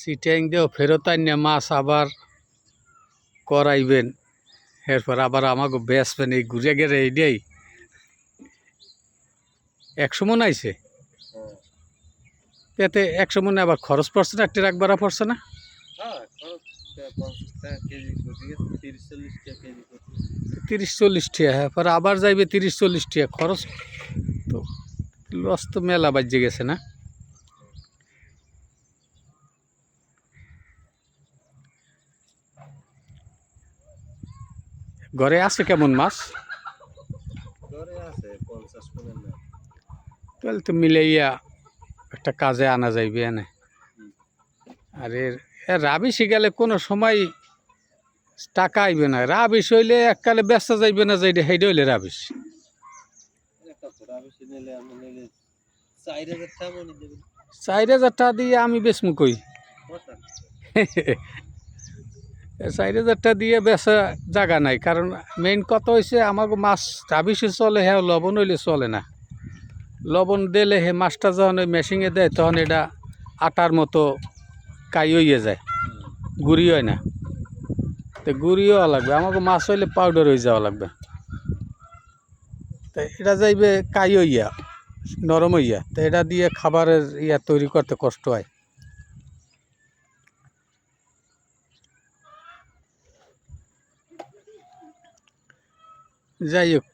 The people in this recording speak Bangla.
সিটাং দিয়েও ফেরত আনিয়ে মাছ আবার করাইবেন, এরপর আবার আমাকে বেচবেন, এই ঘুরে গেলে এইটাই 100 মন আইছে। এতে 100 মনে আবার খরচ পড়ছে না, ট্রাক ভাড়া পড়ছে না? 30-40 টাকা, হ্যাঁ, পরে আবার যাইবে 30-40 টাকা খরচ, তো লস তো মেলা বাজে গেছে না? ঘরে আছে কেমন মাছ? তাহলে তো মিলাইয়া একটা কাজে আনা যাইবে এনে। আর এর রাবিশ গেলে কোনো সময় টাকা আইবে না, রাবিশ হইলে এককালে ব্যস্ত যাইবে না, যাইলে সেইটা হইলে রাবিশ। 4,000 টাকা দিয়ে আমি বেচমু কই? 4,000 টাকা দিয়ে বেচা জায়গা নাই, কারণ মেইন কথা হয়েছে আমাকে মাছ রাবিশে চলে, হ্যাঁ, লবণ হইলে চলে না। লবণ দিলে হে মাছটা যখন ওই মেশিনে দেয় তখন এটা আটার মতো কাই হইয়ে যায়, গুড়ি হয় না। তো গুড়ি হওয়া লাগবে, আমাকে মাছ হইলে পাউডার হয়ে যাওয়া লাগবে। তো এটা যাইবে কাই হইয়া, নরম হইয়া, তো এটা দিয়ে খাবারের তৈরি করতে কষ্ট হয়। যাই হোক,